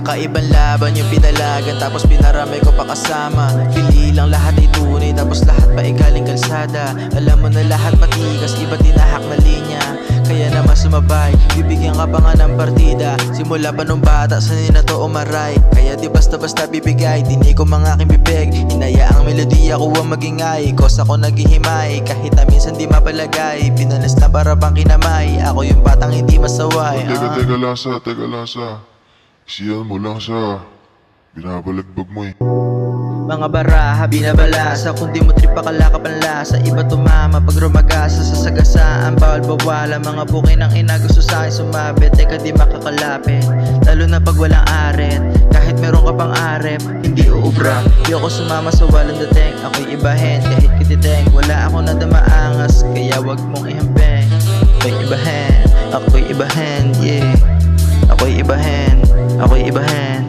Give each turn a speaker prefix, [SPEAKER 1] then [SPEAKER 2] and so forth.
[SPEAKER 1] Kakaibang laban yung pinalagan tapos pinaramay ko pa kasama. Pili lang lahat ay tunay tapos lahat pa ay galing kalsada. Alam mo na lahat matigas, iba tinahak na linya. Kaya naman sumabay, bibigyan ka pa nga ng partida. Simula pa nung bata, sanay na to umaray. Kaya di basta-basta bibigay, dinig ko mga aking bibig. Hinaya ang melodiya ko ang magingay. Kos ako naghihimay, kahit na minsan di mapalagay. Pinalas na para bang kinamay, ako yung batang hindi masaway.
[SPEAKER 2] Teka lasa, isiyan mo lang siya. Binabalagbag mo eh.
[SPEAKER 1] Mga baraha, binabalasa. Kung di mo trip pakalakap ang lasa. Iba tumama pag rumagasa sa sagasaan. Bawal bawala, mga bukay ng ina. Gusto sa'kin sumabit, teka di makakalapit. Lalo na pag walang aret. Kahit meron ka pang arep, hindi uubra. Di ako sumama sa walang dating. Ako'y ibahin, kahit kititeng. Wala ako nadamaangas, kaya wag mong ihampeng. Ako'y ibahin, ako'y ibahin, yeah. Ako'y ibahin, ako'y ibahin.